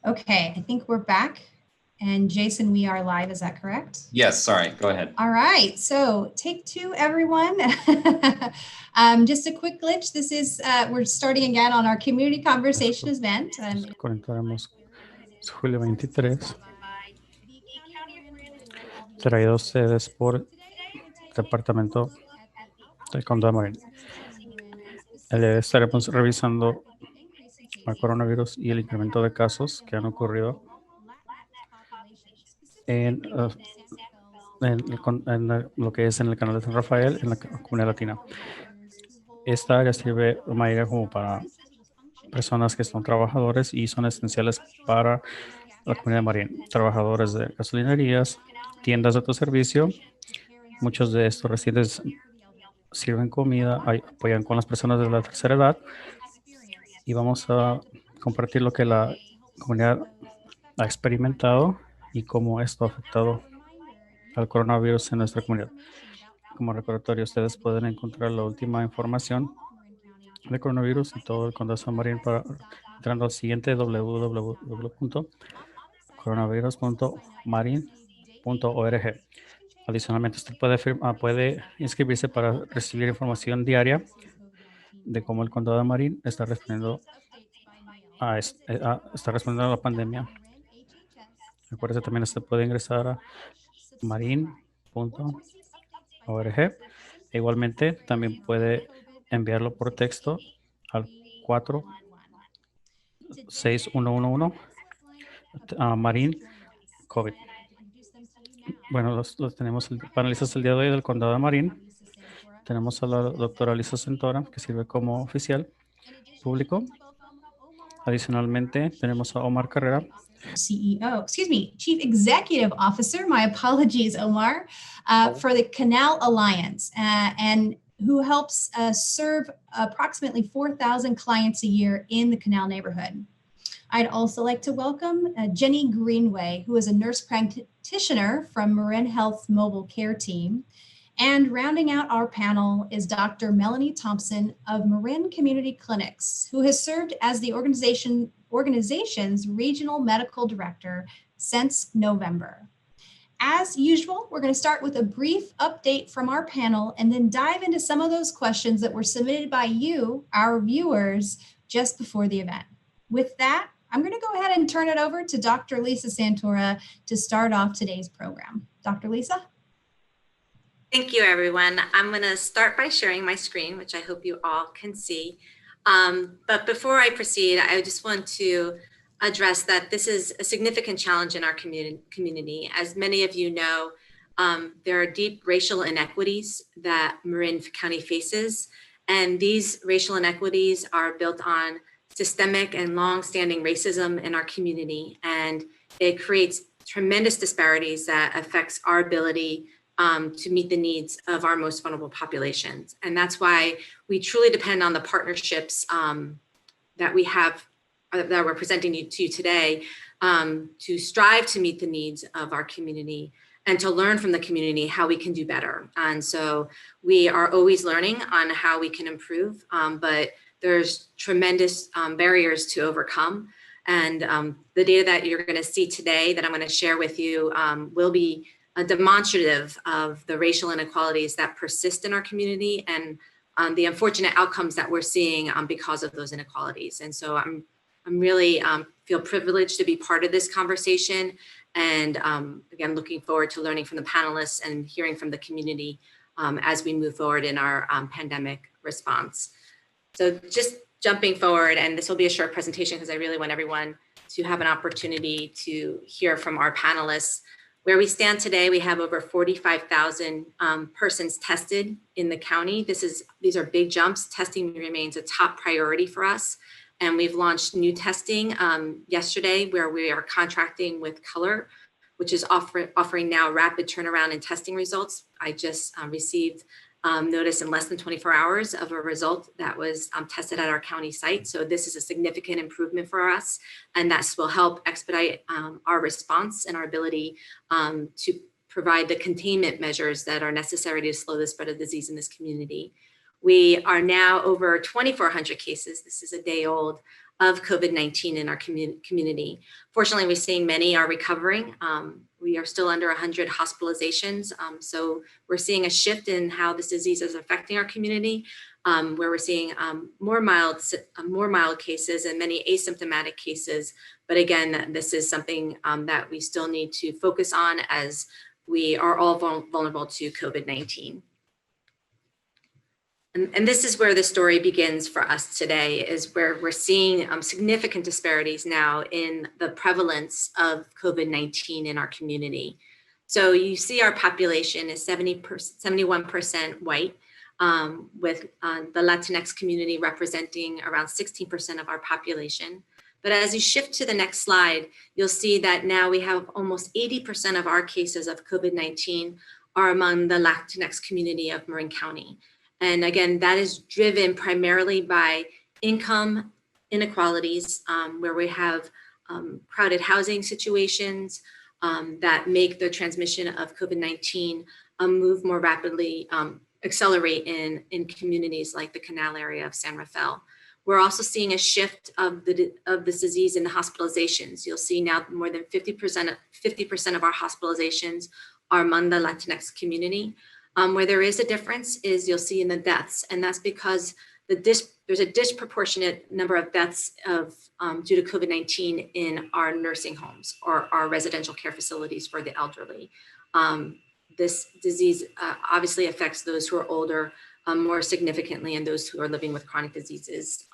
Okay, I think we're back. And Jason, we are live, is that correct? Yes, sorry, go ahead. All right, so take two, everyone. Just a quick glitch. This is, we're starting again on our community conversation event. Conectaremos julio 23, traído a ustedes por Departamento del Condado de Marin. Estaremos revisando el coronavirus y el incremento de casos que han ocurrido en lo que es en el canal de San Rafael, en la comunidad latina. Esta área sirve una área como para personas que son trabajadores y son esenciales para la comunidad de Marin. Trabajadores de gasolinerías, tiendas de autoservicio. Muchos de estos residentes sirven comida, apoyan con las personas de la tercera edad. Y vamos a compartir lo que la comunidad ha experimentado y cómo esto ha afectado al coronavirus en nuestra comunidad. Como recordatorio, ustedes pueden encontrar la última información del coronavirus y todo el condado de San Marin entrando al siguiente www.coronavirus.marin.org. Adicionalmente, usted puede inscribirse para recibir información diaria de cómo el condado de Marin está respondiendo a la pandemia. Recuerde, también usted puede ingresar a marin.org. Igualmente, también puede enviarlo por texto al 46111 Marin COVID. Bueno, los tenemos panelistas el día de hoy del condado de Marin. Tenemos a la doctora Santora, que sirve como oficial público. Adicionalmente, tenemos a Omar Carrera, Chief Executive Officer, my apologies, Omar, for the Canal Alliance, and who helps serve approximately 4,000 clients a year in the Canal neighborhood. I'd also like to welcome Jenny Greenway, who is a nurse practitioner from Marin Health Mobile Care Team. And rounding out our panel is Dr. Melanie Thompson of Marin Community Clinics, who has served as the organization's regional medical director since November. As usual, we're going to start with a brief update from our panel and then dive into some of those questions that were submitted by you, our viewers, just before the event. With that, I'm going to go ahead and turn it over to Dr. Lisa Santora to start off today's program. Dr. Lisa? Thank you, everyone. I'm going to start by sharing my screen, which I hope you all can see. But before I proceed, I just want to address that this is a significant challenge in our community. As many of you know, there are deep racial inequities that Marin County faces, and these racial inequities are built on systemic and long-standing racism in our community, and it creates tremendous disparities that affects our ability to meet the needs of our most vulnerable populations. And that's why we truly depend on the partnerships that we have, that we're presenting to you today, to strive to meet the needs of our community and to learn from the community how we can do better. And so we are always learning on how we can improve, but there's tremendous barriers to overcome. And the data that you're going to see today that I'm going to share with you will be a demonstrative of the racial inequalities that persist in our community and the unfortunate outcomes that we're seeing because of those inequalities. And so I'm really feel privileged to be part of this conversation. And again, looking forward to learning from the panelists and hearing from the community as we move forward in our pandemic response. So just jumping forward, and this will be a short presentation because I really want everyone to have an opportunity to hear from our panelists. Where we stand today, we have over 45,000 persons tested in the county. These are big jumps. Testing remains a top priority for us. And we've launched new testing yesterday where we are contracting with Color, which is offering now rapid turnaround in testing results. I just received notice in less than 24 hours of a result that was tested at our county site. So this is a significant improvement for us, and that will help expedite our response and our ability to provide the containment measures that are necessary to slow the spread of disease in this community. We are now over 2,400 cases. This is a day old of COVID-19 in our community. Fortunately, we're seeing many are recovering. We are still under 100 hospitalizations. So we're seeing a shift in how this disease is affecting our community, where we're seeing more mild cases and many asymptomatic cases. But again, this is something that we still need to focus on as we are all vulnerable to COVID-19. And this is where the story begins for us today, is where we're seeing significant disparities now in the prevalence of COVID-19 in our community. So you see our population is 71% white, with the Latinx community representing around 16% of our population. But as you shift to the next slide, you'll see that now we have almost 80% of our cases of COVID-19 are among the Latinx community of Marin County. And again, that is driven primarily by income inequalities, where we have crowded housing situations that make the transmission of COVID-19 move more rapidly, accelerate in communities like the Canal area of San Rafael. We're also seeing a shift of this disease in the hospitalizations. You'll see now more than 50% of our hospitalizations are among the Latinx community. Where there is a difference is you'll see in the deaths, and that's because there's a disproportionate number of deaths due to COVID-19 in our nursing homes or our residential care facilities for the elderly. This disease obviously affects those who are older more significantly, and those who are living with chronic diseases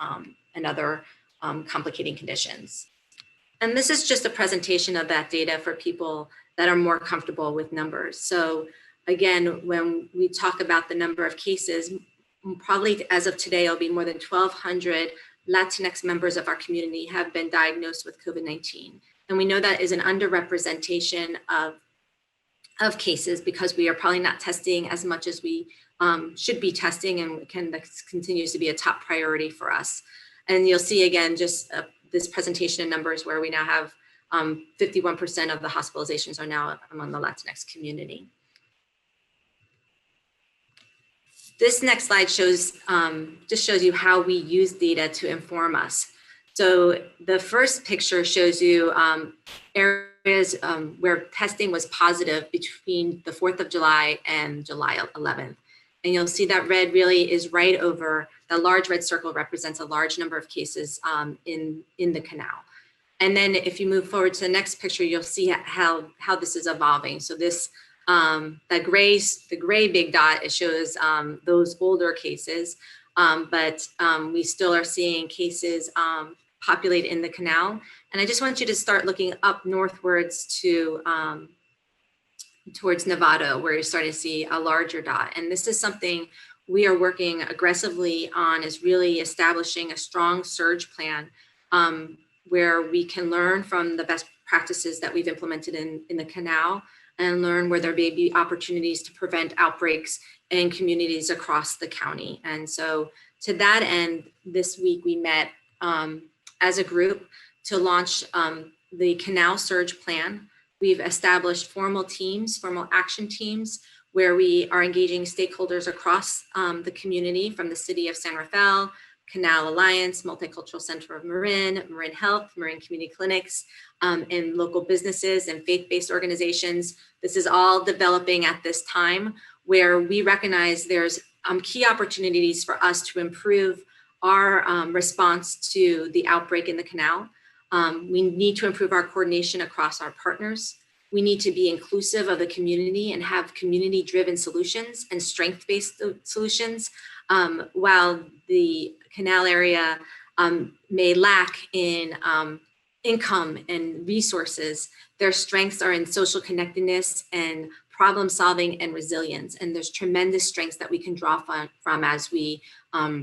and other complicating conditions. And this is just a presentation of that data for people that are more comfortable with numbers. So again, when we talk about the number of cases, probably as of today, it'll be more than 1,200 Latinx members of our community have been diagnosed with COVID-19. And we know that is an underrepresentation of cases because we are probably not testing as much as we should be testing, and that continues to be a top priority for us. And you'll see again, just this presentation of numbers where we now have 51% of the hospitalizations are now among the Latinx community. This next slide shows just shows you how we use data to inform us. So the first picture shows you areas where testing was positive between the 4th of July and July 11th. And you'll see that red really is right over, the large red circle represents a large number of cases in the canal. And then if you move forward to the next picture, you'll see how this is evolving. So this, the gray big dot, it shows those older cases, but we still are seeing cases populate in the canal. And I just want you to start looking up northwards to towards Nevada, where you're starting to see a larger dot. And this is something we are working aggressively on, is really establishing a strong surge plan where we can learn from the best practices that we've implemented in the canal and learn where there may be opportunities to prevent outbreaks in communities across the county. And so to that end, this week we met as a group to launch the Canal Surge Plan. We've established formal action teams, where we are engaging stakeholders across the community, from the city of San Rafael, Canal Alliance, Multicultural Center of Marin, Marin Health, Marin Community Clinics, and local businesses and faith-based organizations. This is all developing at this time, where we recognize there's key opportunities for us to improve our response to the outbreak in the canal. We need to improve our coordination across our partners. We need to be inclusive of the community and have community-driven solutions and strength-based solutions. While the canal area may lack in income and resources, their strengths are in social connectedness and problem solving and resilience. And there's tremendous strengths that we can draw from as we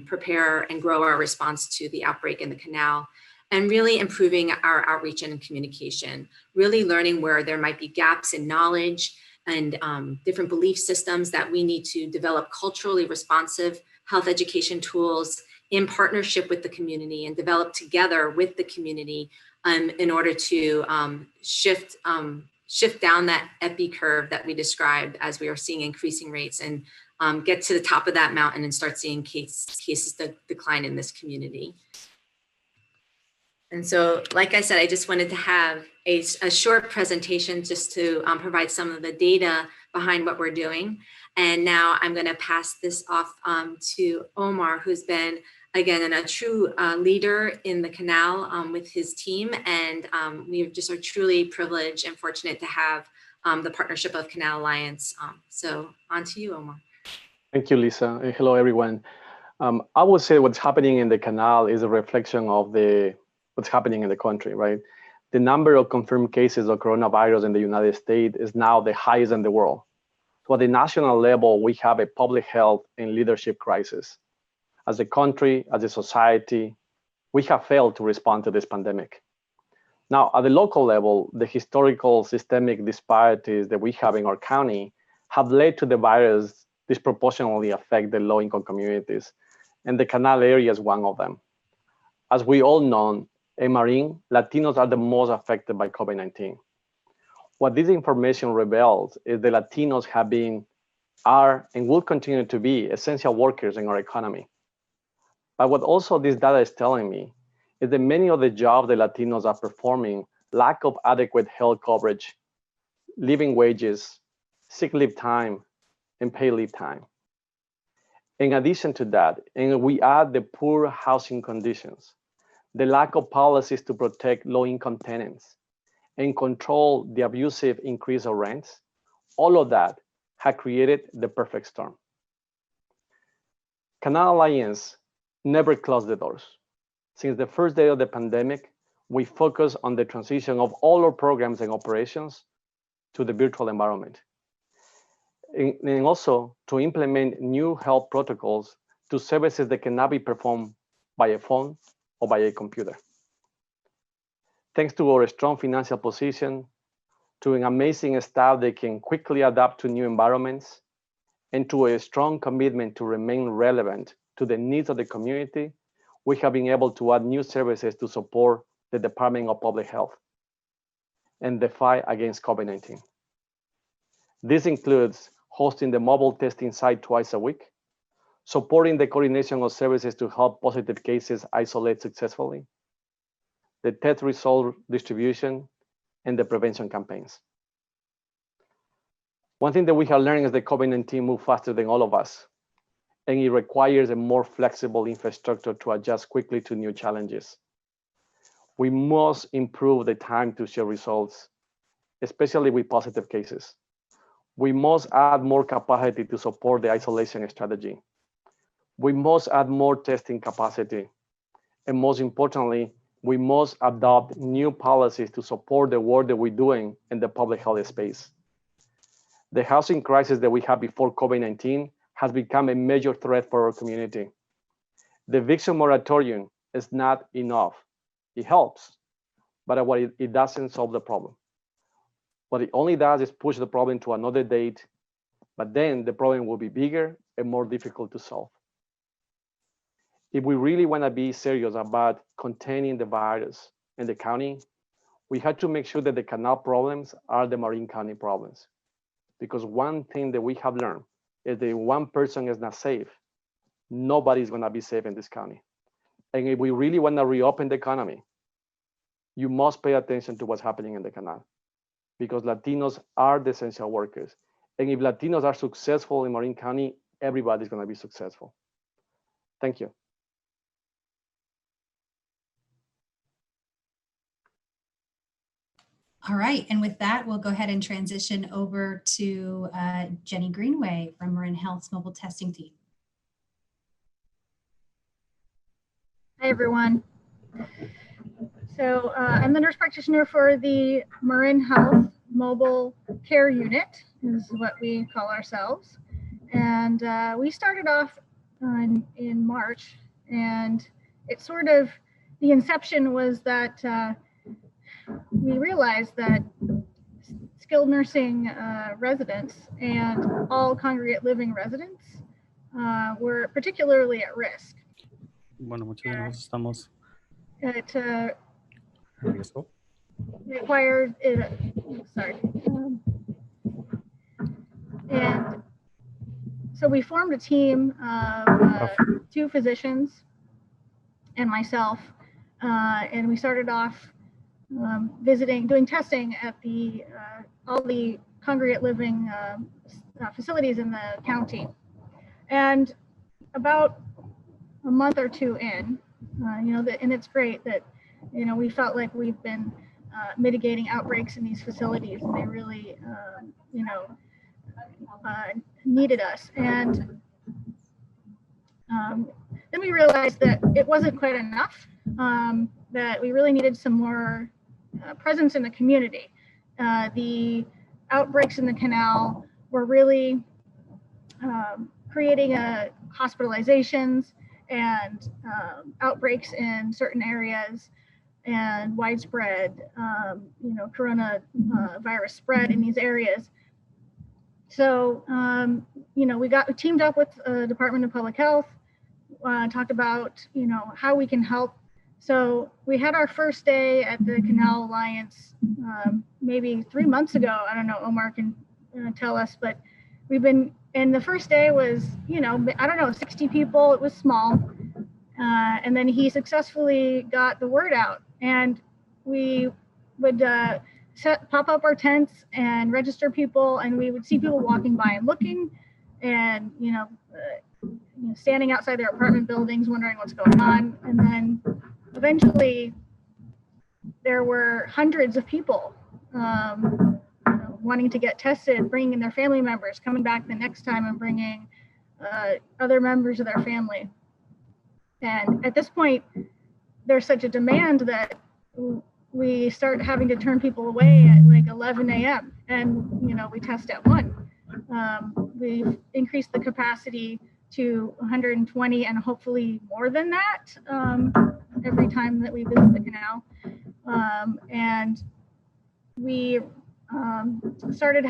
prepare and grow our response to the outbreak in the canal. And really improving our outreach and communication, really learning where there might be gaps in knowledge and different belief systems that we need to develop culturally responsive health education tools in partnership with the community and develop together with the community in order to shift down that epi curve that we described as we are seeing increasing rates, and get to the top of that mountain and start seeing cases decline in this community. And so, like I said, I just wanted to have a short presentation just to provide some of the data behind what we're doing. And now I'm going to pass this off to Omar, who's been, again, a true leader in the Canal with his team. And we just are truly privileged and fortunate to have the partnership of Canal Alliance. So on to you, Omar. Thank you, Lisa. Hello, everyone. I would say what's happening in the Canal is a reflection of what's happening in the country, right? The number of confirmed cases of coronavirus in the United States is now the highest in the world. So at the national level, we have a public health and leadership crisis. As a country, as a society, we have failed to respond to this pandemic. Now, at the local level, the historical systemic disparities that we have in our county have led to the virus disproportionately affect the low-income communities, and the Canal area is one of them. As we all know, in Marin, Latinos are the most affected by COVID-19. What this information reveals is that Latinos have been, are, and will continue to be essential workers in our economy. But what also this data is telling me is that many of the jobs that Latinos are performing lack of adequate health coverage, living wages, sick leave time, and paid leave time. In addition to that, and we add the poor housing conditions, the lack of policies to protect low-income tenants, and control the abusive increase of rents, all of that had created the perfect storm. Canal Alliance never closed the doors. Since the first day of the pandemic, we focused on the transition of all our programs and operations to the virtual environment. And also to implement new health protocols to services that cannot be performed by a phone or by a computer. Thanks to our strong financial position, to an amazing staff that can quickly adapt to new environments, and to a strong commitment to remain relevant to the needs of the community, we have been able to add new services to support the Department of Public Health and the fight against COVID-19. This includes hosting the mobile testing site twice a week, supporting the coordination of services to help positive cases isolate successfully, the test result distribution, and the prevention campaigns. One thing that we have learned is that COVID-19 moves faster than all of us, and it requires a more flexible infrastructure to adjust quickly to new challenges. We must improve the time to share results, especially with positive cases. We must add more capacity to support the isolation strategy. We must add more testing capacity. And most importantly, we must adopt new policies to support the work that we're doing in the public health space. The housing crisis that we had before COVID-19 has become a major threat for our community. The eviction moratorium is not enough. It helps, but it doesn't solve the problem. What it only does is push the problem to another date, but then the problem will be bigger and more difficult to solve. If we really want to be serious about containing the virus in the county, we have to make sure that the Canal problems are the Marin County problems. Because one thing that we have learned is that if one person is not safe, nobody's going to be safe in this county. And if we really want to reopen the economy, you must pay attention to what's happening in the Canal, because Latinos are the essential workers. And if Latinos are successful in Marin County, everybody's going to be successful. Thank you. All right, and with that, we'll go ahead and transition over to Jenny Greenway from Marin Health's mobile testing team. Hi, everyone. So I'm the nurse practitioner for the Marin Health Mobile Care Unit, is what we call ourselves. And we started off in March, and it sort of, the inception was that we realized that skilled nursing residents and all congregate living residents were particularly at risk. Bueno, muchos de nosotros estamos It en riesgo. required, and so we formed a team of 2 physicians and myself And we started off doing testing at all the congregate living facilities in the county. And about a month or two in, and it's great that, we felt like we've been mitigating outbreaks in these facilities, and they really, needed us. And then we realized that it wasn't quite enough, that we really needed some more presence in the community. The outbreaks in the canal were really creating hospitalizations and outbreaks in certain areas, and widespread, coronavirus spread in these areas. So, we teamed up with the Department of Public Health, talked about, how we can help. So we had our first day at the Canal Alliance maybe 3 months ago. I don't know, Omar can tell us, but and the first day was, 60 people. It was small. And then he successfully got the word out, and we would pop up our tents and register people, and we would see people walking by and looking, and, standing outside their apartment buildings, wondering what's going on. And then eventually there were hundreds of people wanting to get tested, bringing in their family members, coming back the next time and bringing other members of their family. And at this point, there's such a demand that we start having to turn people away at like 11 a.m. And, we test at 1. We've increased the capacity to 120 and hopefully more than that every time that we visit the canal. And we started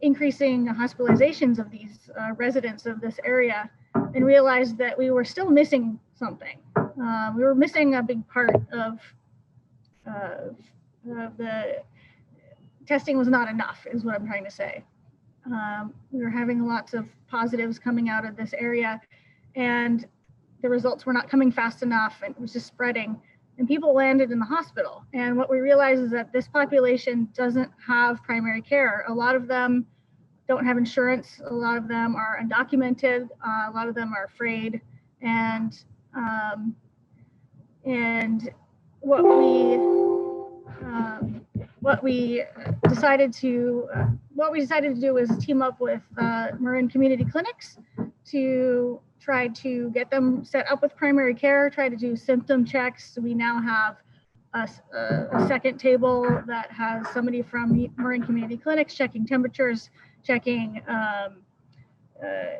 increasing hospitalizations of these residents of this area, and realized that we were still missing something. We were missing a big part of the testing was not enough, is what I'm trying to say. We were having lots of positives coming out of this area, and the results were not coming fast enough, and it was just spreading, and people landed in the hospital. And what we realized is that this population doesn't have primary care. A lot of them don't have insurance. A lot of them are undocumented. A lot of them are afraid. And what we decided to do was team up with Marin Community Clinics to try to get them set up with primary care, try to do symptom checks. We now have a second table that has somebody from Marin Community Clinics checking temperatures, checking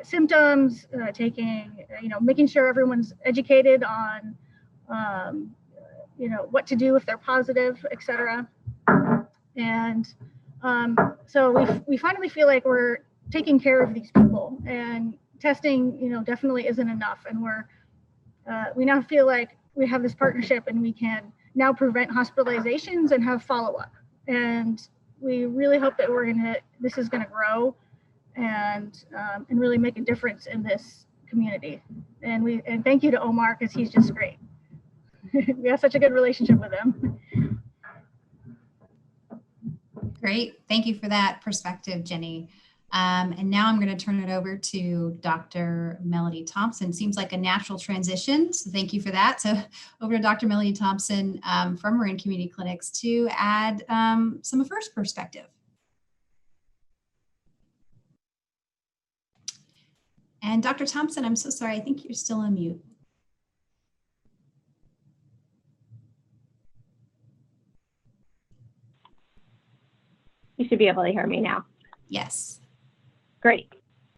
symptoms, making sure everyone's educated on, what to do if they're positive, et cetera. And so we finally feel like we're taking care of these people, and testing, definitely isn't enough. And we now feel like we have this partnership, and we can now prevent hospitalizations and have follow-up. And we really hope that this is gonna grow and really make a difference in this community. And thank you to Omar, because he's just great. We have such a good relationship with him. Great. Thank you for that perspective, Jenny. And now I'm going to turn it over to Dr. Melanie Thompson. Seems like a natural transition, so thank you for that. So over to Dr. Melanie Thompson from Marin Community Clinics to add some of her perspective. And Dr. Thompson, I'm so sorry, I think you're still on mute. You should be able to hear me now. Yes. Great.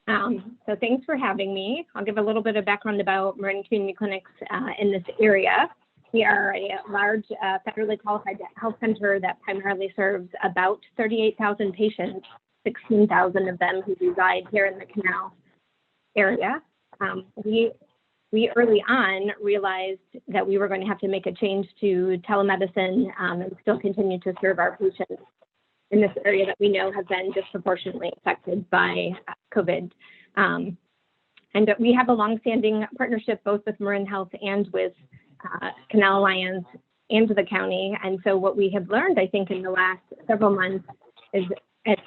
So thanks for having me. I'll give a little bit of background about Marin Community Clinics in this area. We are a large federally qualified health center that primarily serves about 38,000 patients, 16,000 of them who reside here in the Canal area. We early on realized that we were going to have to make a change to telemedicine and still continue to serve our patients in this area that we know has been disproportionately affected by COVID. And we have a longstanding partnership both with Marin Health and with Canal Alliance and to the county. And so what we have learned, I think, in the last several months is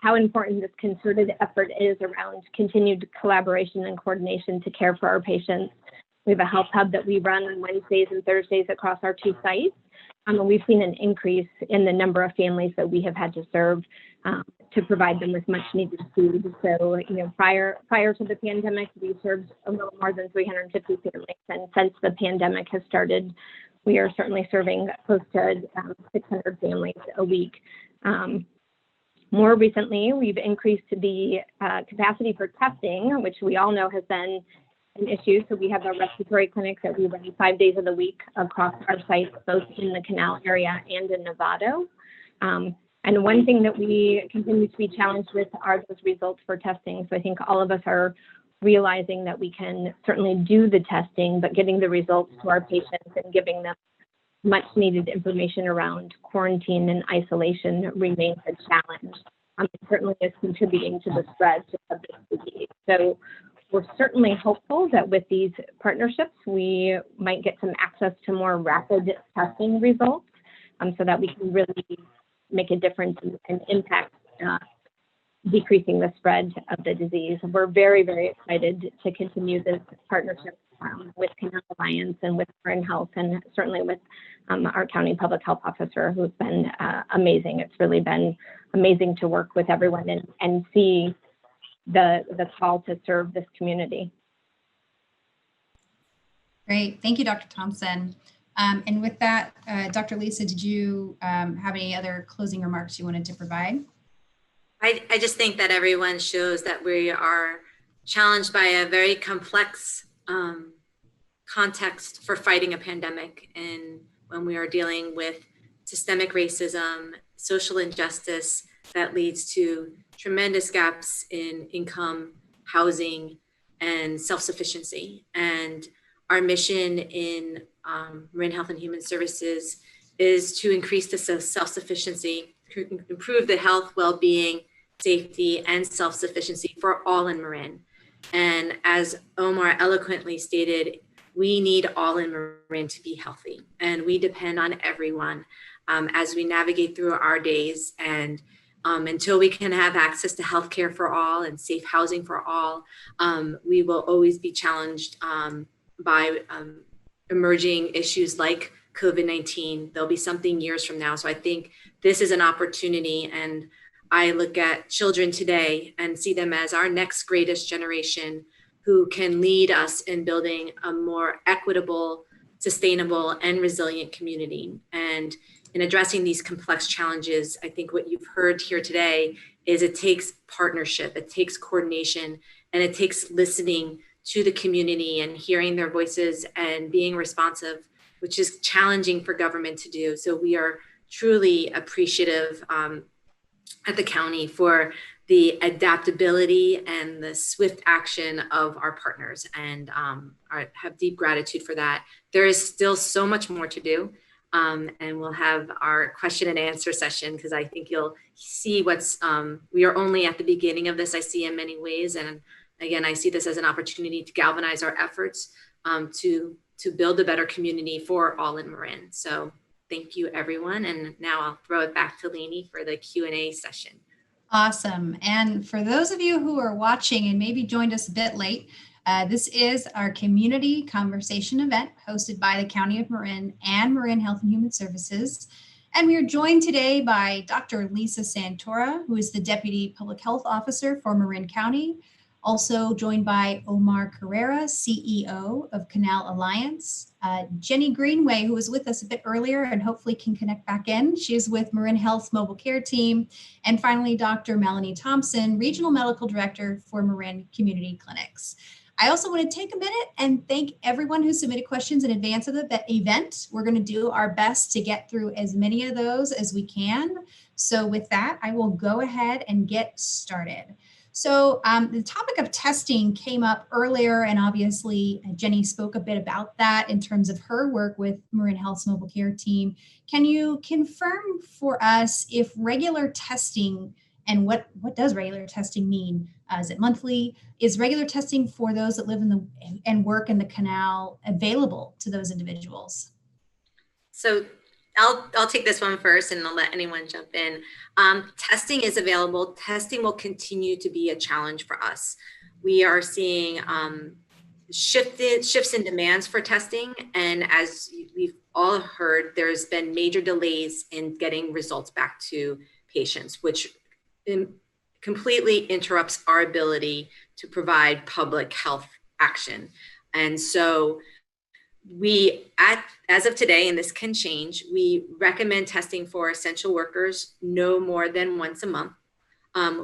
how important this concerted effort is around continued collaboration and coordination to care for our patients. We have a health hub that we run on Wednesdays and Thursdays across our 2 sites. And we've seen an increase in the number of families that we have had to serve to provide them with much needed food. So, prior to the pandemic, we served a little more than 350 families. And since the pandemic has started, we are certainly serving close to 600 families a week. More recently, we've increased the capacity for testing, which we all know has been an issue. So we have a respiratory clinic that we run 5 days of the week across our sites, both in the Canal area and in Novato. And one thing that we continue to be challenged with are those results for testing. So I think all of us are realizing that we can certainly do the testing, but getting the results to our patients and giving them much needed information around quarantine and isolation remains a challenge. It certainly is contributing to the spread of this disease. So we're certainly hopeful that with these partnerships, we might get some access to more rapid testing results so that we can really make a difference and impact decreasing the spread of the disease. We're very, very excited to continue this partnership with Canal Alliance and with Marin Health, and certainly with our county public health officer, who's been amazing. It's really been amazing to work with everyone and see the call to serve this community. Great, thank you, Dr. Thompson. And with that, Dr. Lisa, did you have any other closing remarks you wanted to provide? I just think that everyone shows that we are challenged by a very complex context for fighting a pandemic. And when we are dealing with systemic racism, social injustice that leads to tremendous gaps in income, housing, and self-sufficiency. And our mission in Marin Health and Human Services is to increase the self-sufficiency, improve the health, well-being, safety, and self-sufficiency for all in Marin. And as Omar eloquently stated, we need all in Marin to be healthy, and we depend on everyone as we navigate through our days. And until we can have access to healthcare for all and safe housing for all, we will always be challenged by emerging issues like COVID-19. There'll be something years from now. So I think this is an opportunity, and I look at children today and see them as our next greatest generation who can lead us in building a more equitable, sustainable, and resilient community. And in addressing these complex challenges, I think what you've heard here today is it takes partnership, it takes coordination, and it takes listening to the community and hearing their voices and being responsive, which is challenging for government to do. So we are truly appreciative at the county for the adaptability and the swift action of our partners, and have deep gratitude for that. There is still so much more to do, and we'll have our question and answer session, because I think you'll see we are only at the beginning of this, I see, in many ways. And again, I see this as an opportunity to galvanize our efforts to build a better community for all in Marin. So thank you, everyone. And now I'll throw it back to Lainey for the Q&A session. Awesome. And for those of you who are watching and maybe joined us a bit late, this is our community conversation event hosted by the County of Marin and Marin Health and Human Services. And we are joined today by Dr. Lisa Santora, who is the Deputy Public Health Officer for Marin County. Also joined by Omar Carrera, CEO of Canal Alliance. Jenny Greenway, who was with us a bit earlier and hopefully can connect back in. She is with Marin Health's mobile care team. And finally, Dr. Melanie Thompson, Regional Medical Director for Marin Community Clinics. I also want to take a minute and thank everyone who submitted questions in advance of the event. We're going to do our best to get through as many of those as we can. So with that, I will go ahead and get started. So the topic of testing came up earlier, and obviously Jenny spoke a bit about that in terms of her work with Marin Health's mobile care team. Can you confirm for us if regular testing, and what does regular testing mean? Is it monthly? Is regular testing for those that live and work in the Canal available to those individuals? So I'll take this one first and I'll let anyone jump in. Testing is available. Testing will continue to be a challenge for us. We are seeing shifts in demands for testing. And as we've all heard, there's been major delays in getting results back to patients, which completely interrupts our ability to provide public health action. And so as of today, and this can change, we recommend testing for essential workers no more than once a month.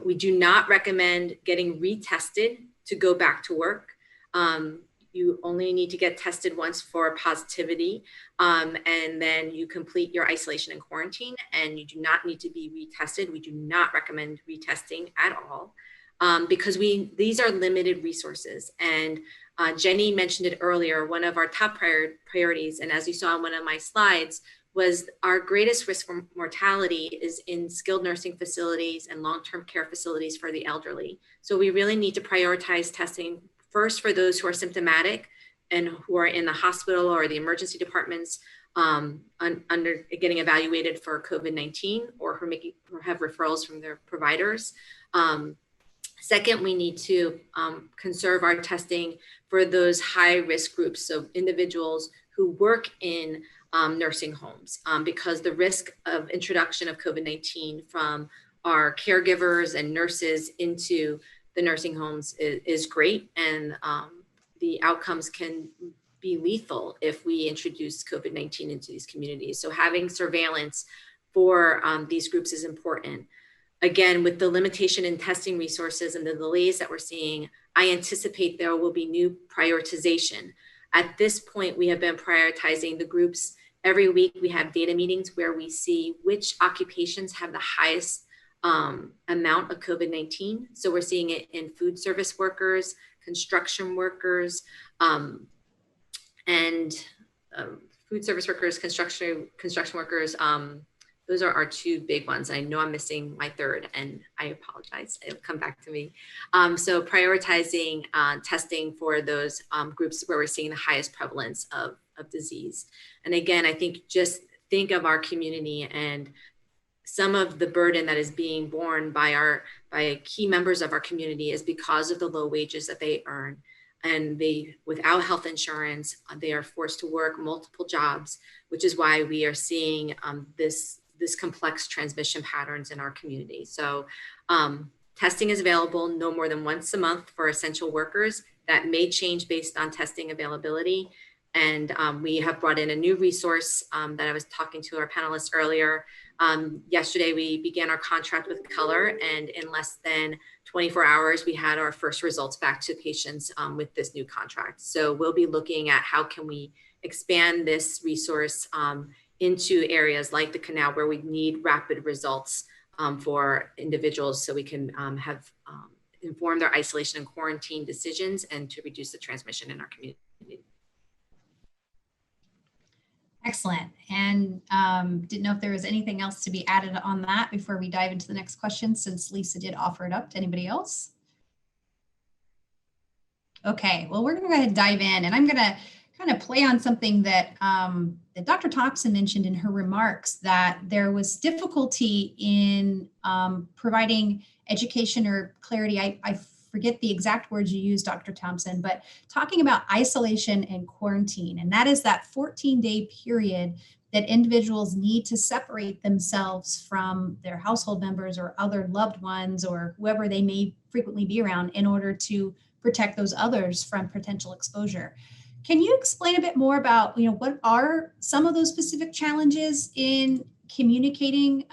We do not recommend getting retested to go back to work. You only need to get tested once for positivity, and then you complete your isolation and quarantine, and you do not need to be retested. We do not recommend retesting at all, because these are limited resources. And Jenny mentioned it earlier, one of our top priorities, and as you saw on one of my slides, was our greatest risk for mortality is in skilled nursing facilities and long-term care facilities for the elderly. So we really need to prioritize testing first for those who are symptomatic and who are in the hospital or the emergency departments under getting evaluated for COVID-19 or who have referrals from their providers. Second, we need to conserve our testing for those high risk groups, so individuals who work in nursing homes, because the risk of introduction of COVID-19 from our caregivers and nurses into the nursing homes is great, and the outcomes can be lethal if we introduce COVID-19 into these communities. So having surveillance for these groups is important. Again, with the limitation in testing resources and the delays that we're seeing, I anticipate there will be new prioritization. At this point, we have been prioritizing the groups. Every week we have data meetings where we see which occupations have the highest amount of COVID-19. So we're seeing it in food service workers, construction workers, food service workers, construction workers. Those are our two big ones. I know I'm missing my third, and I apologize. It'll come back to me. So prioritizing testing for those groups where we're seeing the highest prevalence of disease. And again, I think just think of our community and some of the burden that is being borne by key members of our community is because of the low wages that they earn. And without health insurance, they are forced to work multiple jobs, which is why we are seeing this complex transmission patterns in our community. So testing is available no more than once a month for essential workers. That may change based on testing availability. And we have brought in a new resource that I was talking to our panelists earlier. Yesterday, we began our contract with Color, and in less than 24 hours, we had our first results back to patients with this new contract. So we'll be looking at how can we expand this resource into areas like the Canal where we need rapid results for individuals so we can inform their isolation and quarantine decisions and to reduce the transmission in our community. Excellent. And didn't know if there was anything else to be added on that before we dive into the next question, since Lisa did offer it up to anybody else. Okay, well, we're going to go ahead and dive in, and I'm going to kind of play on something that, that Dr. Thompson mentioned in her remarks, that there was difficulty in providing education or clarity. I forget the exact words you used, Dr. Thompson, but talking about isolation and quarantine, and that is that 14-day period that individuals need to separate themselves from their household members or other loved ones or whoever they may frequently be around in order to protect those others from potential exposure. Can you explain a bit more about, what are some of those specific challenges in communicating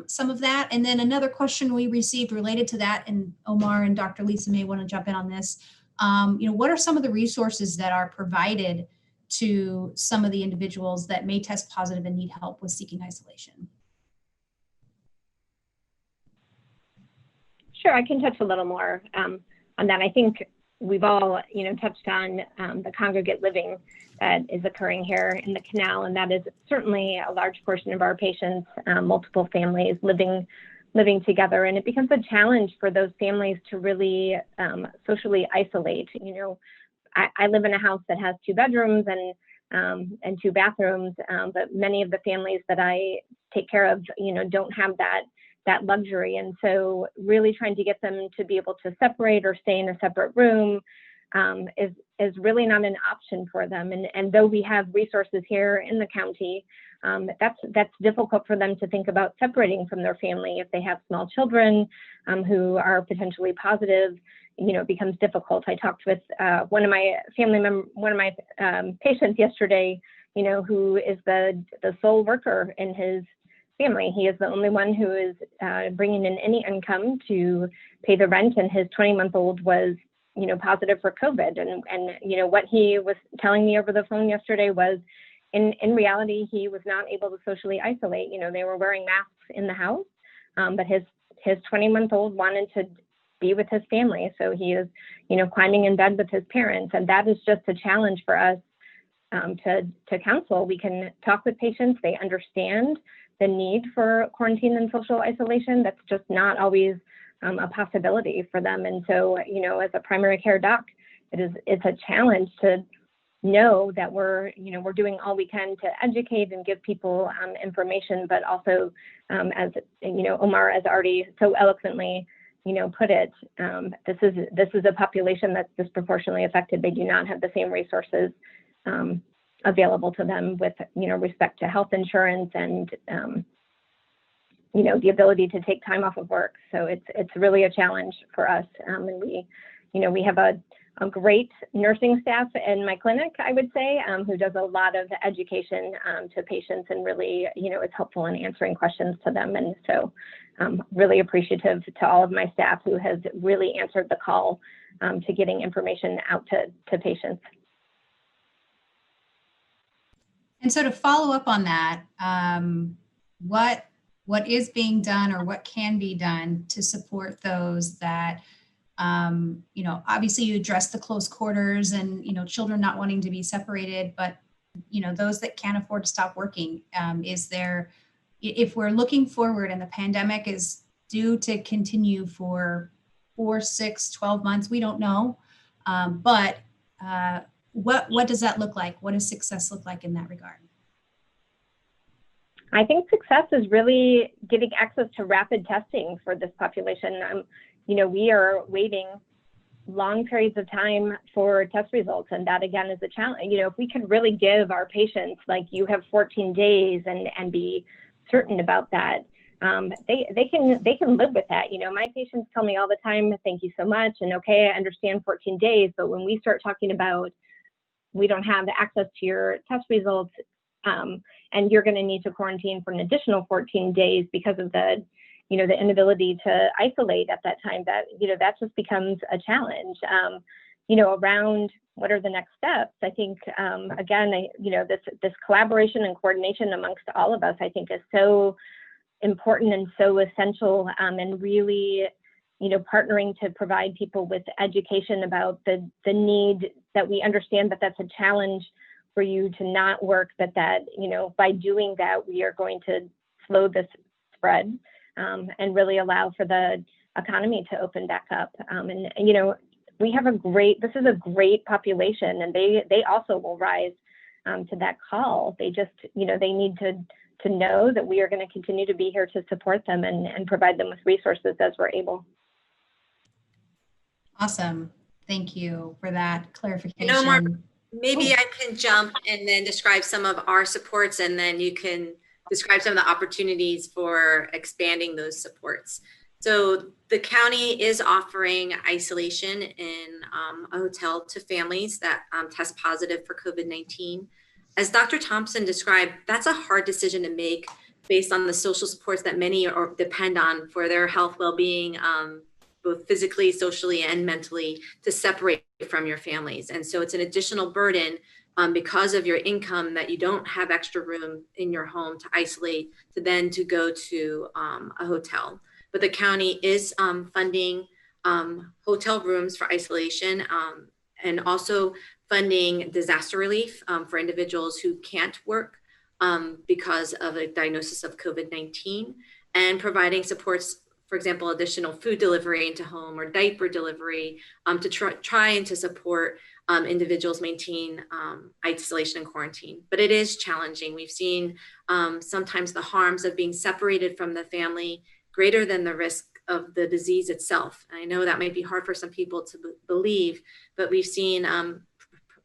some of that? And then another question we received related to that, and Omar and Dr. Lisa may want to jump in on this. What are some of the resources that are provided to some of the individuals that may test positive and need help with seeking isolation? Sure, I can touch a little more on that. I think we've all, touched on the congregate living that is occurring here in the Canal, and that is certainly a large portion of our patients, multiple families living together, and it becomes a challenge for those families to really socially isolate. I live in a house that has 2 bedrooms, and and 2 bathrooms. But many of the families that I take care of, don't have that luxury. And so really trying to get them to be able to separate or stay in a separate room is really not an option for them. And though we have resources here in the county, that's difficult for them to think about separating from their family. If they have small children who are potentially positive, it becomes difficult. I talked with one of my patients yesterday, who is the sole worker in his family. He is the only one who is bringing in any income to pay the rent, and his 20-month-old was positive for COVID. And what he was telling me over the phone yesterday was, in reality, he was not able to socially isolate. They were wearing masks in the house, but his 20-month-old wanted to be with his family. So he is, climbing in bed with his parents. And that is just a challenge for us to counsel. We can talk with patients. They understand the need for quarantine and social isolation. That's just not always a possibility for them. And so, as a primary care doc, it's a challenge to know that we're doing all we can to educate and give people information, but also, as Omar has already so eloquently, put it, this is a population that's disproportionately affected. They do not have the same resources available to them with, respect to health insurance and, the ability to take time off of work. So it's really a challenge for us. And we have a great nursing staff in my clinic, I would say, who does a lot of education to patients and really, is helpful in answering questions to them. And so really appreciative to all of my staff who has really answered the call to getting information out to patients. And so to follow up on that, what is being done or what can be done to support those that, obviously you address the close quarters and, children not wanting to be separated, but, those that can't afford to stop working, if we're looking forward and the pandemic is due to continue for 4, 6, 12 months, we don't know. But what does that look like? What does success look like in that regard? I think success is really getting access to rapid testing for this population. We are waiting long periods of time for test results, and that again is a challenge. If we could really give our patients, like, you have 14 days and be certain about that, they can live with that. My patients tell me all the time, thank you so much, and okay, I understand 14 days, but when we start talking about we don't have access to your test results, and you're going to need to quarantine for an additional 14 days because of the inability to isolate at that time, that just becomes a challenge. Around what are the next steps? I think, again, this collaboration and coordination amongst all of us, I think, is so important and so essential, and really, partnering to provide people with education about the need, that we understand that that's a challenge for you to not work, but that, by doing that, we are going to slow this spread, and really allow for the economy to open back up. We have this is a great population, and they also will rise to that call. They just, they need to know that we are going to continue to be here to support them and provide them with resources as we're able. Awesome. Thank you for that clarification. Omar, maybe I can jump and then describe some of our supports, and then you can describe some of the opportunities for expanding those supports. So the county is offering isolation in a hotel to families that test positive for COVID-19. As Dr. Thompson described, that's a hard decision to make based on the social supports that many depend on for their health, well-being, both physically, socially, and mentally, to separate from your families. And so it's an additional burden because of your income, that you don't have extra room in your home to isolate, to go to a hotel. But the county is funding hotel rooms for isolation, and also funding disaster relief for individuals who can't work because of a diagnosis of COVID-19, and providing supports, for example, additional food delivery into home or diaper delivery to try and to support individuals maintain isolation and quarantine. But it is challenging. We've seen sometimes the harms of being separated from the family greater than the risk of the disease itself. And I know that might be hard for some people to believe, but we've seen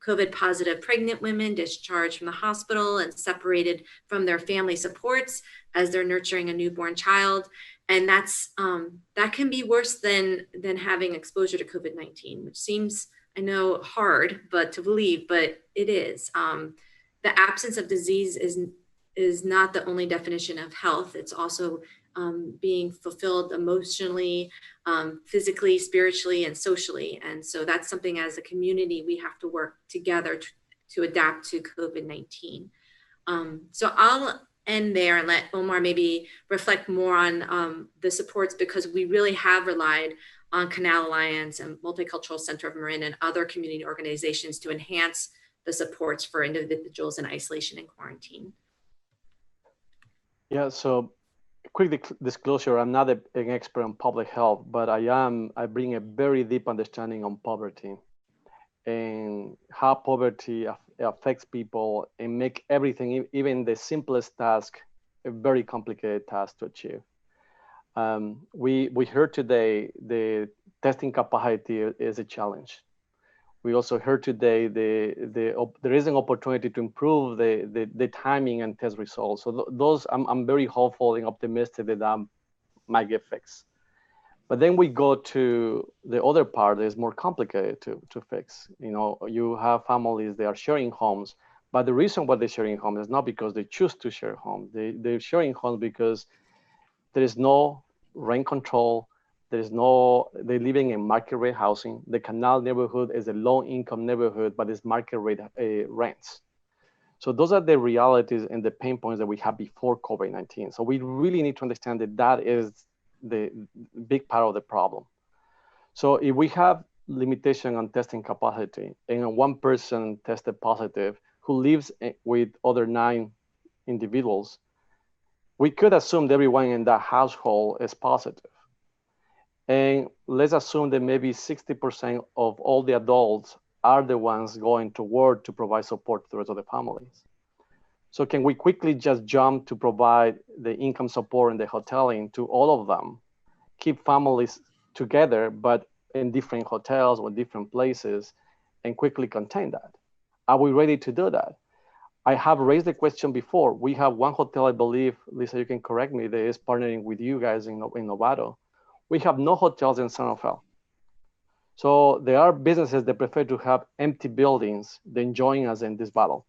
COVID positive pregnant women discharged from the hospital and separated from their family supports as they're nurturing a newborn child. And that's that can be worse than having exposure to COVID-19, which seems, I know, hard to believe, but it is. The absence of disease is not the only definition of health. It's also being fulfilled emotionally, physically, spiritually, and socially. And so that's something as a community we have to work together to adapt to COVID-19. So I'll end there and let Omar maybe reflect more on the supports, because we really have relied on Canal Alliance and Multicultural Center of Marin and other community organizations to enhance the supports for individuals in isolation and quarantine. Yeah, so quick disclosure, I'm not an expert on public health, but I bring a very deep understanding on poverty and how poverty affects people and make everything, even the simplest task, a very complicated task to achieve. We heard today the testing capacity is a challenge. We also heard today there is an opportunity to improve the timing and test results. So those I'm very hopeful and optimistic that might get fixed. But then we go to the other part that is more complicated to fix. You know, you have families that are sharing homes, but the reason why they're sharing homes is not because they choose to share homes. They're sharing homes because there is no rent control. They're living in market rate housing. The Canal neighborhood is a low income neighborhood, but it's market rate rents. So those are the realities and the pain points that we had before COVID-19. So we really need to understand that is the big part of the problem. So if we have limitation on testing capacity and one person tested positive who lives with other 9 individuals, we could assume that everyone in that household is positive. And let's assume that maybe 60% of all the adults are the ones going to work to provide support to the rest of the families. So can we quickly just jump to provide the income support and the hoteling to all of them, keep families together, but in different hotels or different places, and quickly contain that? Are we ready to do that? I have raised the question before. We have one hotel, I believe, Lisa, you can correct me, that is partnering with you guys in Novato. We have no hotels in San Rafael. So there are businesses that prefer to have empty buildings than join us in this battle.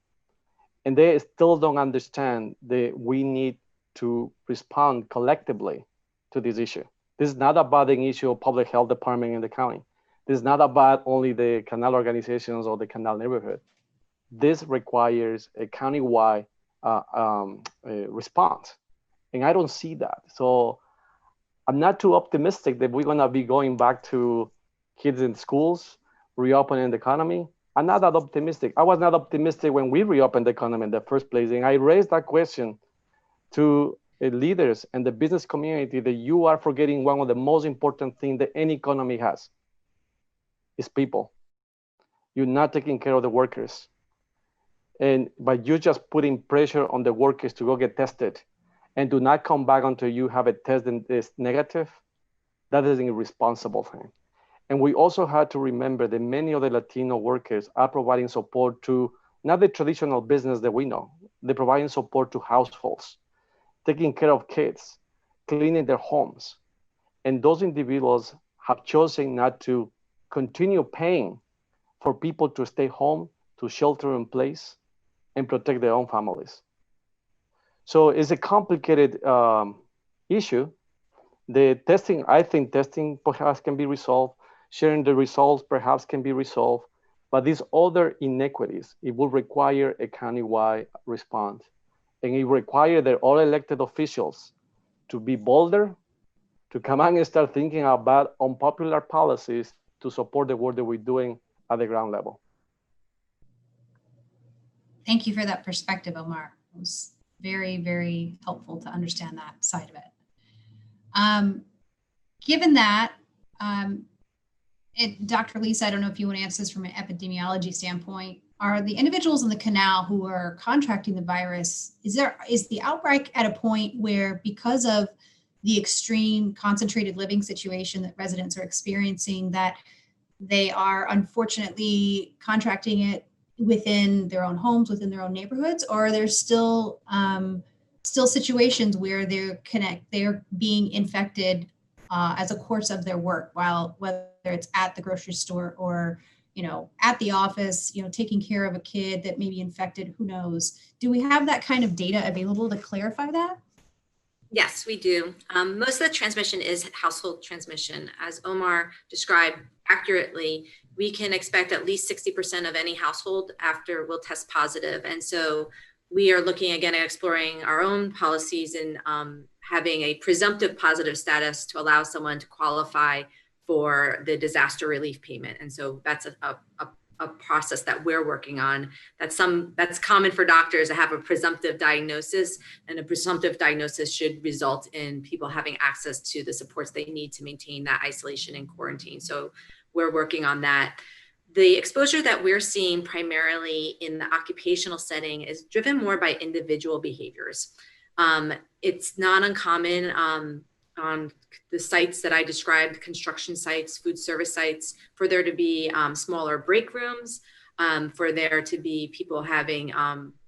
And they still don't understand that we need to respond collectively to this issue. This is not about an issue of public health department in the county. This is not about only the Canal organizations or the Canal neighborhood. This requires a countywide response. And I don't see that. So I'm not too optimistic that we're gonna be going back to kids in schools, reopening the economy. I'm not that optimistic. I was not optimistic when we reopened the economy in the first place. And I raised that question to leaders and the business community that you are forgetting one of the most important things that any economy has is people. You're not taking care of the workers. And by you just putting pressure on the workers to go get tested and do not come back until you have a test that is negative, that is an irresponsible thing. And we also had to remember that many of the Latino workers are providing support to not the traditional business that we know. They're providing support to households, taking care of kids, cleaning their homes. And those individuals have chosen not to continue paying for people to stay home, to shelter in place, and protect their own families. So it's a complicated issue. The testing, I think testing perhaps can be resolved. Sharing the results perhaps can be resolved. But these other inequities, it will require a countywide response. And it requires that all elected officials to be bolder, to come out and start thinking about unpopular policies to support the work that we're doing at the ground level. Thank you for that perspective, Omar. It was very, very helpful to understand that side of it. Given that, Dr. Lisa, I don't know if you want to answer this from an epidemiology standpoint. Are the individuals in the canal who are contracting the virus, is the outbreak at a point where, because of the extreme concentrated living situation that residents are experiencing, that they are unfortunately contracting it within their own homes, within their own neighborhoods, or are there still situations where they're being infected as a course of their work, whether it's at the grocery store or at the office, taking care of a kid that may be infected, who knows? Do we have that kind of data available to clarify that? Yes, we do. Most of the transmission is household transmission. As Omar described accurately, we can expect at least 60% of any household after will test positive. And so we are looking again at exploring our own policies and having a presumptive positive status to allow someone to qualify for the disaster relief payment. And so that's a process that we're working on. That's common for doctors to have a presumptive diagnosis, and a presumptive diagnosis should result in people having access to the supports they need to maintain that isolation and quarantine. So we're working on that. The exposure that we're seeing primarily in the occupational setting is driven more by individual behaviors. It's not uncommon on the sites that I described, construction sites, food service sites, for there to be smaller break rooms, for there to be people having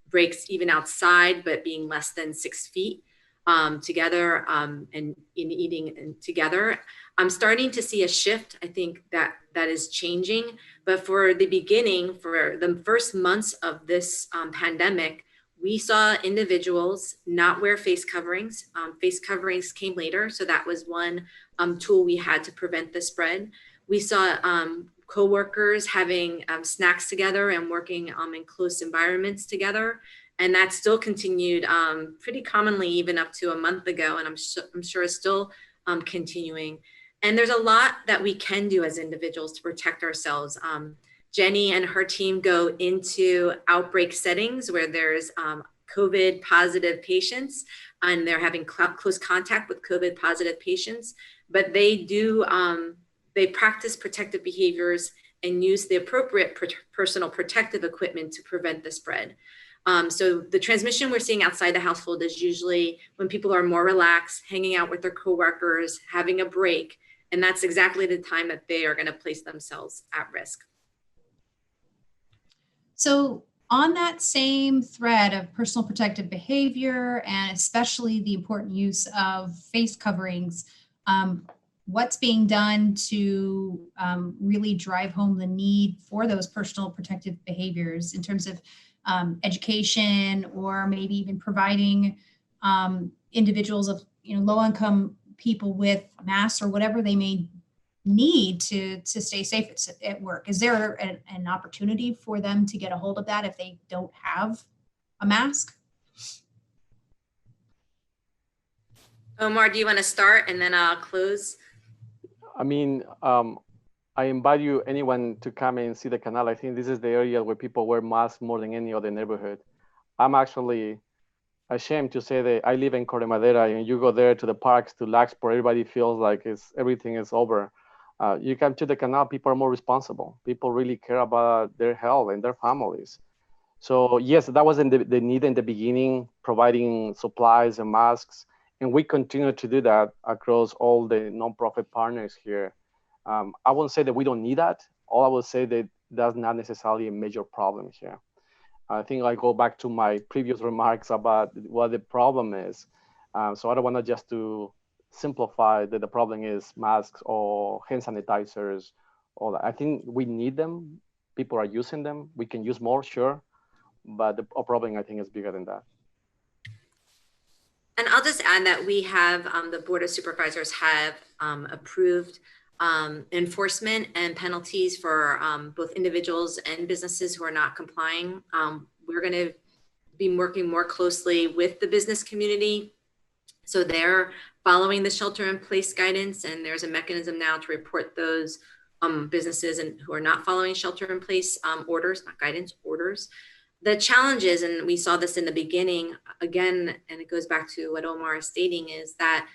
breaks even outside, but being less than 6 feet together and in eating together. I'm starting to see a shift. I think that is changing. But for the beginning, for the first months of this pandemic, we saw individuals not wear face coverings. Face coverings came later. So that was one tool we had to prevent the spread. We saw coworkers having snacks together and working in close environments together. And that still continued pretty commonly even up to a month ago. And I'm sure it's still continuing. And there's a lot that we can do as individuals to protect ourselves. Jenny and her team go into outbreak settings where there's COVID positive patients and they're having close contact with COVID positive patients, but they practice protective behaviors and use the appropriate personal protective equipment to prevent the spread. So the transmission we're seeing outside the household is usually when people are more relaxed, hanging out with their coworkers, having a break, and that's exactly the time that they are going to place themselves at risk. So on that same thread of personal protective behavior, and especially the important use of face coverings, what's being done to really drive home the need for those personal protective behaviors in terms of education, or maybe even providing individuals of low-income people with masks or whatever they may need to stay safe at work? Is there an opportunity for them to get a hold of that if they don't have a mask? Omar, do you want to start and then I'll close? I mean, I invite anyone to come and see the canal. I think this is the area where people wear masks more than any other neighborhood. I'm actually ashamed to say that I live in Corte Madera, and you go there to the parks, to Larkspur, everybody feels like everything is over. You come to the canal, people are more responsible. People really care about their health and their families. So yes, that was the need in the beginning, providing supplies and masks. And we continue to do that across all the nonprofit partners here. I won't say that we don't need that. All I will say that that's not necessarily a major problem here. I think I go back to my previous remarks about what the problem is. So I don't want to just to simplify that the problem is masks or hand sanitizers. All that. I think we need them. People are using them. We can use more, sure. But the problem, I think, is bigger than that. And I'll just add that we have, the Board of Supervisors have approved enforcement and penalties for both individuals and businesses who are not complying. We're going to be working more closely with the business community. So they're following the shelter-in-place guidance, and there's a mechanism now to report those businesses who are not following shelter-in-place orders, not guidance, orders. The challenges, and we saw this in the beginning, again, and it goes back to what Omar is stating, is that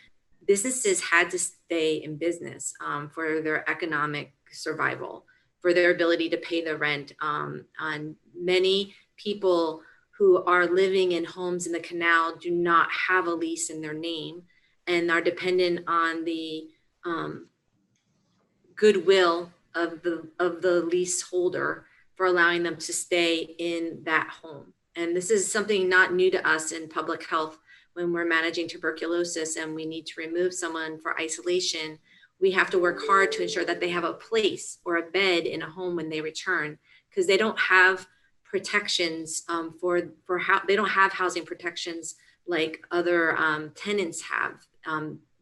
businesses had to stay in business for their economic survival, for their ability to pay the rent. On many people who are living in homes in the canal do not have a lease in their name and are dependent on the goodwill of the leaseholder for allowing them to stay in that home. And this is something not new to us in public health. When we're managing tuberculosis and we need to remove someone for isolation, we have to work hard to ensure that they have a place or a bed in a home when they return, because they don't have protections they don't have housing protections like other tenants have,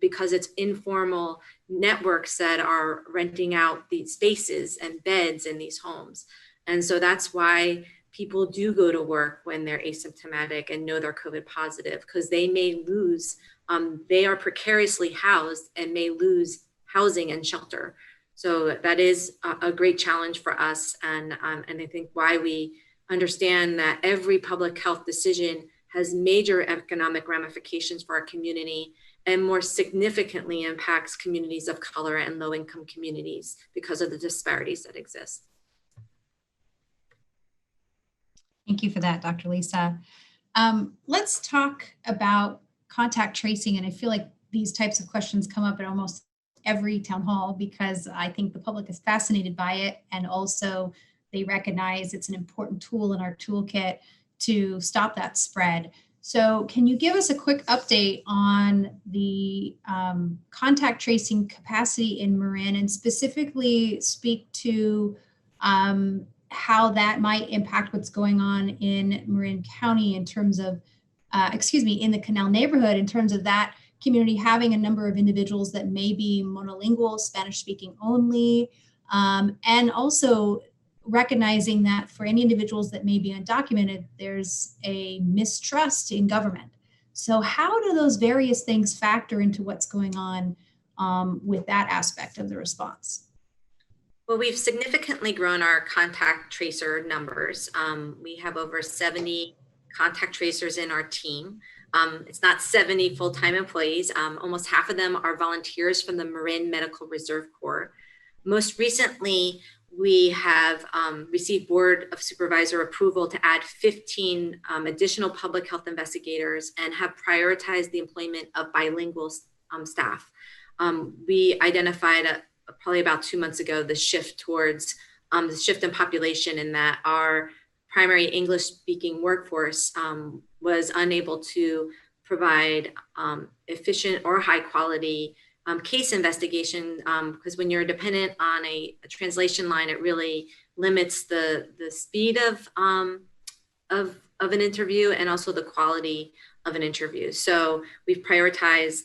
because it's informal networks that are renting out these spaces and beds in these homes. And so that's why people do go to work when they're asymptomatic and know they're COVID positive, because they may lose, they are precariously housed and may lose housing and shelter. So that is a great challenge for us. And I think why we understand that every public health decision has major economic ramifications for our community, and more significantly impacts communities of color and low-income communities because of the disparities that exist. Thank you for that, Dr. Lisa. Let's talk about contact tracing. And I feel like these types of questions come up at almost every town hall, because I think the public is fascinated by it. And also they recognize it's an important tool in our toolkit to stop that spread. So can you give us a quick update on the contact tracing capacity in Marin, and specifically speak to how that might impact what's going on in Marin County in terms of, in the Canal neighborhood, in terms of that community having a number of individuals that may be monolingual, Spanish speaking only, and also recognizing that for any individuals that may be undocumented, there's a mistrust in government. So how do those various things factor into what's going on with that aspect of the response? Well, we've significantly grown our contact tracer numbers. We have over 70 contact tracers in our team. It's not 70 full-time employees. Almost half of them are volunteers from the Marin Medical Reserve Corps. Most recently, we have received Board of Supervisor approval to add 15 additional public health investigators and have prioritized the employment of bilingual staff. We identified probably about 2 months ago the shift towards the shift in population, in that our primary English speaking workforce was unable to provide efficient or high quality case investigation, because when you're dependent on a translation line, it really limits the speed of an interview and also the quality of an interview. So we've prioritized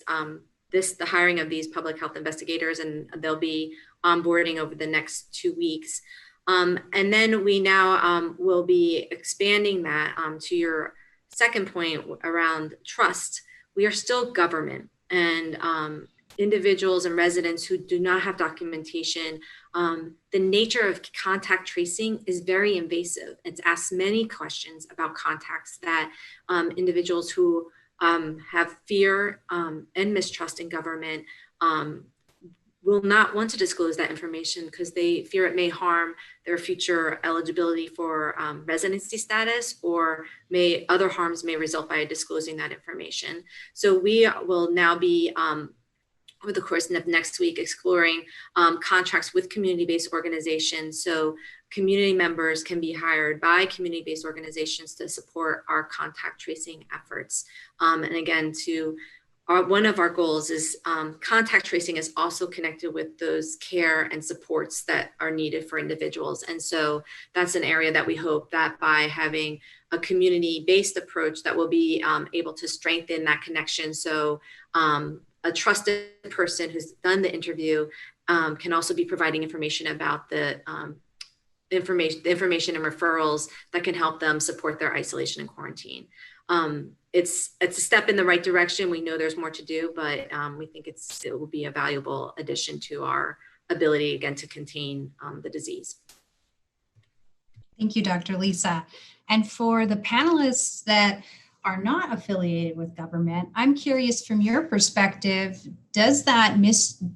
the hiring of these public health investigators, and they'll be onboarding over the next 2 weeks. And then we now will be expanding that to your second point around trust. We are still government, and individuals and residents who do not have documentation, the nature of contact tracing is very invasive. It's asked many questions about contacts that individuals who have fear and mistrust in government will not want to disclose that information because they fear it may harm their future eligibility for residency status, or other harms may result by disclosing that information. So we will now be over the course of next week exploring contracts with community-based organizations. So community members can be hired by community-based organizations to support our contact tracing efforts. And again, one of our goals is contact tracing is also connected with those care and supports that are needed for individuals. And so that's an area that we hope that by having a community-based approach that will be able to strengthen that connection. So a trusted person who's done the interview can also be providing information about the information and referrals that can help them support their isolation and quarantine. It's a step in the right direction. We know there's more to do, but we think it will be a valuable addition to our ability, again, to contain the disease. Thank you, Dr. Lisa. And for the panelists that are not affiliated with government. I'm curious from your perspective, does that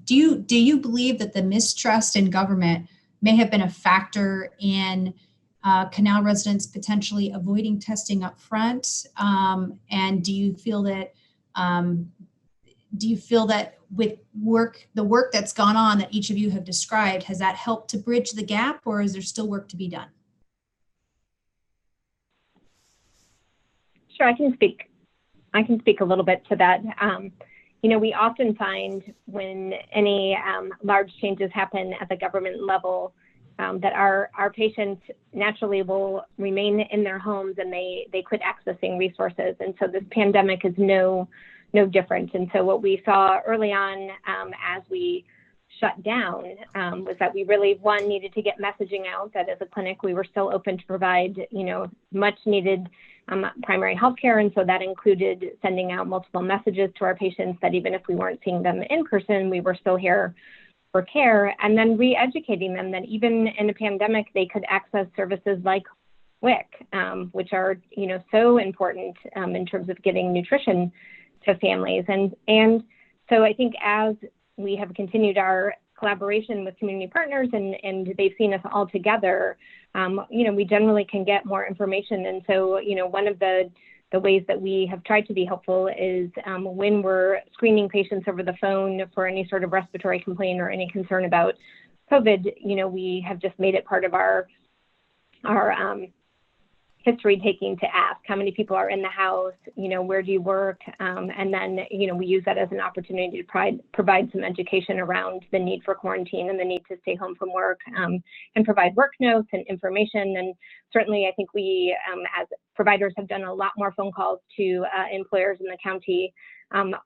do you believe that the mistrust in government may have been a factor in Canal residents potentially avoiding testing up front? And do you feel that with the work that's gone on that each of you have described, has that helped to bridge the gap, or is there still work to be done? Sure, I can speak a little bit to that. You know, we often find when any large changes happen at the government level, that our patients naturally will remain in their homes and they quit accessing resources. And so this pandemic is no different. And so what we saw early on as we shut down was that we really, one, needed to get messaging out that as a clinic, we were still open to provide, you know, much needed primary health care. And so that included sending out multiple messages to our patients that even if we weren't seeing them in person, we were still here for care, and then re-educating them that even in a pandemic, they could access services like WIC, which are, you know, so important in terms of getting nutrition to families. And so I think as we have continued our collaboration with community partners and they've seen us all together, you know, we generally can get more information. And so, you know, one of the ways that we have tried to be helpful is when we're screening patients over the phone for any sort of respiratory complaint or any concern about COVID, you know, we have just made it part of our history taking to ask how many people are in the house, you know, where do you work? And then, you know, we use that as an opportunity to provide some education around the need for quarantine and the need to stay home from work and provide work notes and information. And certainly I think we, as providers, have done a lot more phone calls to employers in the county,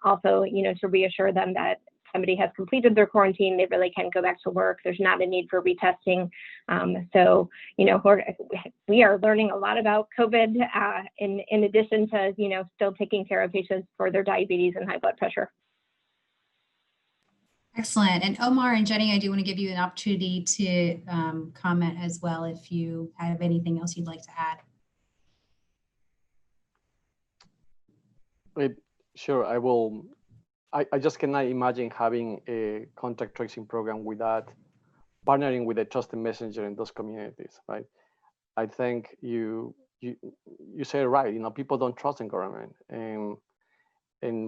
also, you know, to reassure them that somebody has completed their quarantine, they really can go back to work. There's not a need for retesting. So, you know, we are learning a lot about COVID in addition to, you know, still taking care of patients for their diabetes and high blood pressure. Excellent. And Omar and Jenny, I do want to give you an opportunity to comment as well if you have anything else you'd like to add. Sure, I will. I just cannot imagine having a contact tracing program without partnering with a trusted messenger in those communities, right? I think you say it right. You know, people don't trust in government, and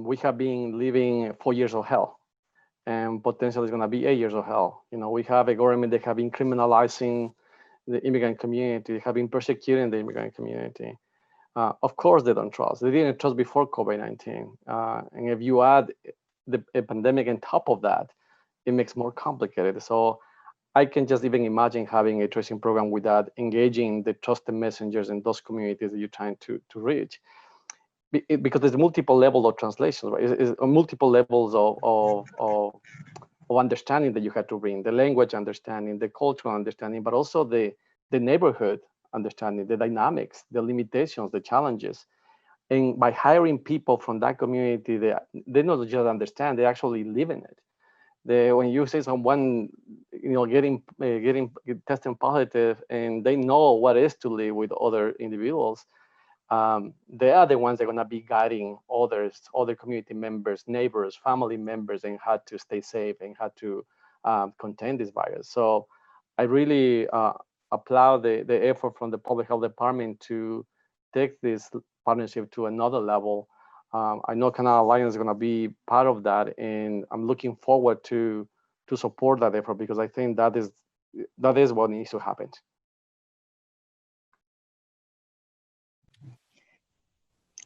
we have been living 4 years of hell, and potentially it's going to be 8 years of hell. You know, we have a government that have been criminalizing the immigrant community, have been persecuting the immigrant community. Of course, they don't trust. They didn't trust before COVID-19. And if you add a pandemic on top of that, it makes more complicated. So I can just even imagine having a tracing program without engaging the trusted messengers in those communities that you're trying to reach. Because there's multiple levels of translation, right? It's multiple levels of understanding that you have to bring, the language understanding, the cultural understanding, but also the neighborhood understanding, the dynamics, the limitations, the challenges. And by hiring people from that community, they not just understand, they actually live in it. When you say someone, you know, getting testing positive and they know what it is to live with other individuals, they are the ones that are going to be guiding others, other community members, neighbors, family members, and how to stay safe and how to contain this virus. So I really applaud the effort from the public health department to take this partnership to another level. I know Canal Alliance is going to be part of that, and I'm looking forward to support that effort because I think that is what needs to happen.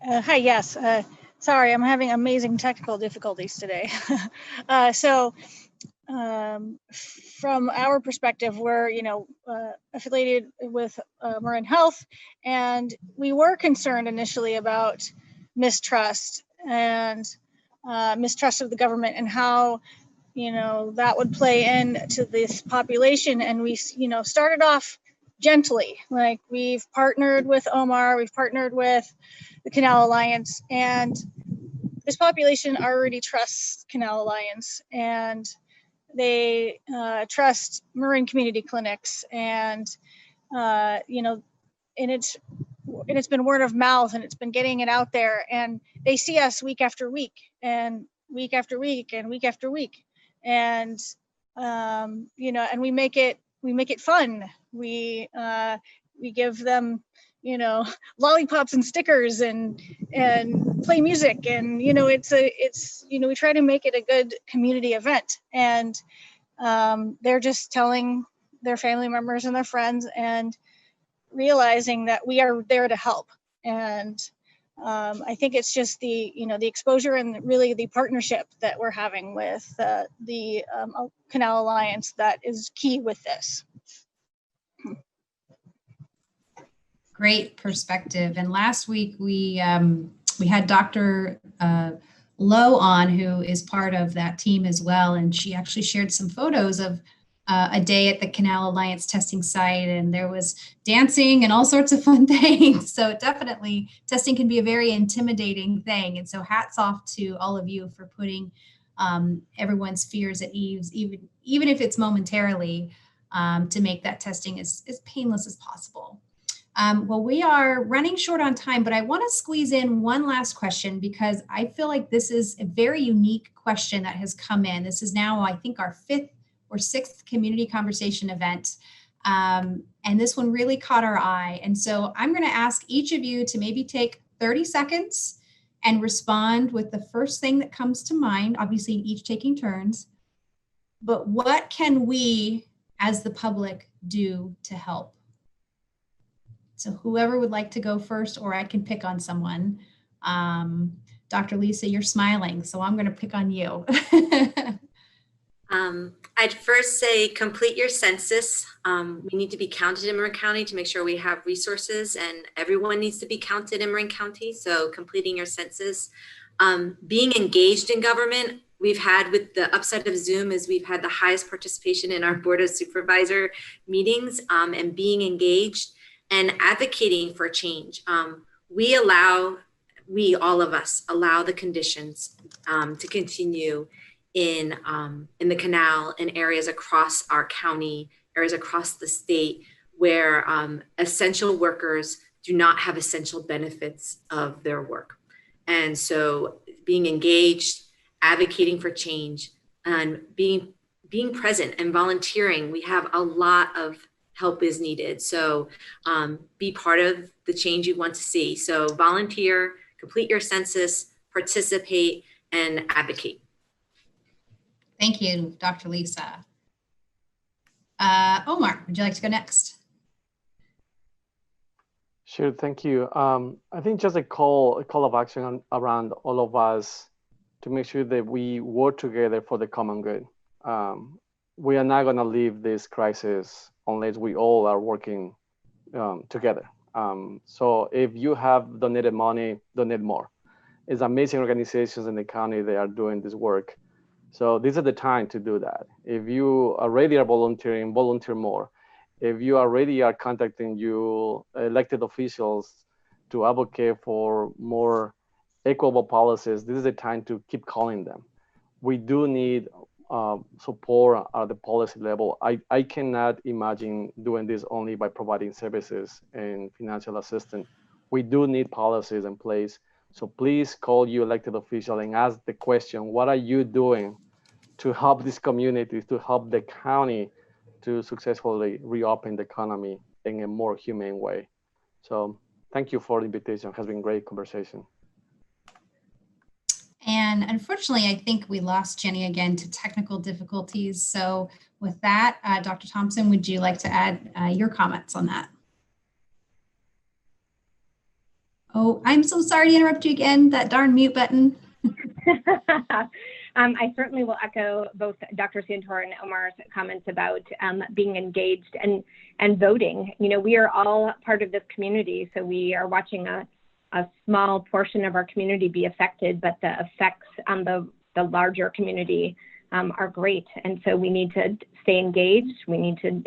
Hi, yes. Sorry, I'm having amazing technical difficulties today. From our perspective, we're, you know, affiliated with Marin Health, and we were concerned initially about mistrust and mistrust of the government and how, you know, that would play into this population. And we, you know, started off gently, like we've partnered with Omar, we've partnered with the Canal Alliance, and this population already trusts Canal Alliance, and they trust Marin community clinics, and you know, and it's it's been word of mouth, and it's been getting it out there, and they see us week after week and week after week and week after week. And, you know, and we make it fun. We give them, you know, lollipops and stickers and play music. And, you know, it's, you know, we try to make it a good community event. And they're just telling their family members and their friends and realizing that we are there to help. And I think it's just the, you know, the exposure and really the partnership that we're having with the Canal Alliance that is key with this. Great perspective. And last week we had Dr. Lowe on, who is part of that team as well. And she actually shared some photos of a day at the Canal Alliance testing site, and there was dancing and all sorts of fun things. So definitely testing can be a very intimidating thing. And so hats off to all of you for putting everyone's fears at ease, even if it's momentarily, to make that testing as painless as possible. Well, we are running short on time, but I want to squeeze in one last question because I feel like this is a very unique question that has come in. This is now, I think, our 5th or 6th community conversation event. And this one really caught our eye. And so I'm going to ask each of you to maybe take 30 seconds and respond with the first thing that comes to mind, obviously each taking turns. But what can we as the public do to help? So whoever would like to go first, or I can pick on someone. Dr. Lisa, you're smiling, so I'm going to pick on you. I'd first say complete your census. We need to be counted in Marin County to make sure we have resources, and everyone needs to be counted in Marin County. So completing your census, being engaged in government. We've had, with the upside of Zoom, is we've had the highest participation in our Board of Supervisor meetings, and being engaged and advocating for change. We all of us allow the conditions to continue in the Canal, in areas across our county, areas across the state, where essential workers do not have essential benefits of their work. And so being engaged, advocating for change, and being present and volunteering. We have a lot of help is needed. So be part of the change you want to see. So volunteer, complete your census, participate, and advocate. Thank you, Dr. Lisa. Omar, would you like to go next? Sure, thank you. I think just a call of action around all of us to make sure that we work together for the common good. We are not going to leave this crisis unless we all are working together. So if you have donated money, donate more. It's amazing organizations in the county that are doing this work. So this is the time to do that. If you already are volunteering, volunteer more. If you already are contacting your elected officials to advocate for more equitable policies, this is the time to keep calling them. We do need support at the policy level. I cannot imagine doing this only by providing services and financial assistance. We do need policies in place. So please call your elected official and ask the question, what are you doing to help these communities, to help the county to successfully reopen the economy in a more humane way? So thank you for the invitation. It has been a great conversation. And unfortunately, I think we lost Jenny again to technical difficulties. So with that, Dr. Thompson, would you like to add your comments on that? Oh, I'm so sorry to interrupt you again, that darn mute button. I certainly will echo both Dr. Santora and Omar's comments about being engaged and voting. You know, we are all part of this community, so we are watching a small portion of our community be affected, but the effects on the larger community are great. And so we need to stay engaged. We need to,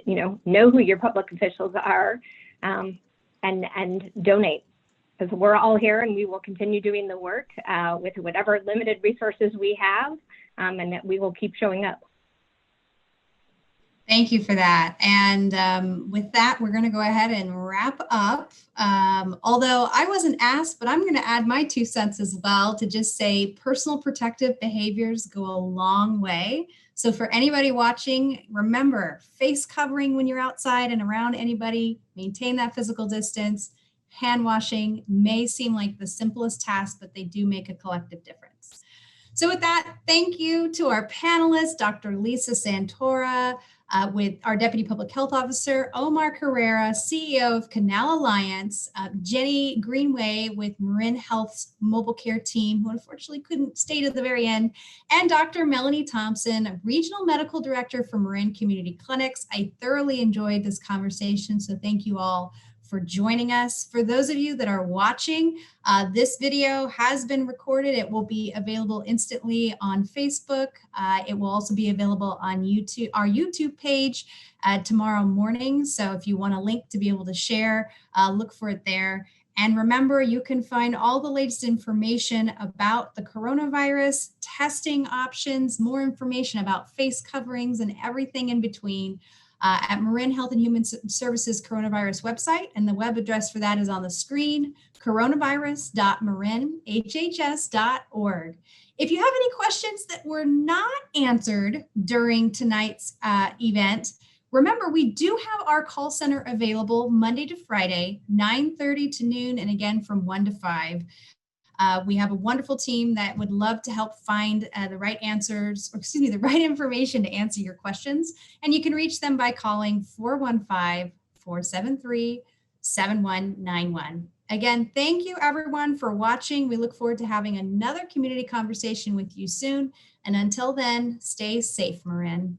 know who your public officials are and donate, because we're all here and we will continue doing the work with whatever limited resources we have, and that we will keep showing up. Thank you for that. And with that, we're going to go ahead and wrap up. Although I wasn't asked, but I'm going to add my 2 cents as well to just say personal protective behaviors go a long way. So for anybody watching, remember face covering when you're outside and around anybody, maintain that physical distance. Hand washing may seem like the simplest task, but they do make a collective difference. So with that, thank you to our panelists, Dr. Lisa Santora, with our Deputy Public Health Officer, Omar Carrera, CEO of Canal Alliance, Jenny Greenway with Marin Health's mobile care team, who unfortunately couldn't stay to the very end, and Dr. Melanie Thompson, Regional Medical Director for Marin Community Clinics. I thoroughly enjoyed this conversation, so thank you all for joining us. For those of you that are watching, this video has been recorded. It will be available instantly on Facebook. It will also be available on YouTube, our YouTube page tomorrow morning. So if you want a link to be able to share, look for it there. And remember, you can find all the latest information about the coronavirus, testing options, more information about face coverings and everything in between at Marin Health and Human Services coronavirus website. And the web address for that is on the screen, coronavirus.marinhhs.org. If you have any questions that were not answered during tonight's event, remember, we do have our call center available Monday to Friday, 9:30 to noon, and again from 1 to 5. We have a wonderful team that would love to help find the right answers, or excuse me, the right information to answer your questions. And you can reach them by calling 415-473-7191. Again, thank you everyone for watching. We look forward to having another community conversation with you soon. And until then, stay safe, Marin.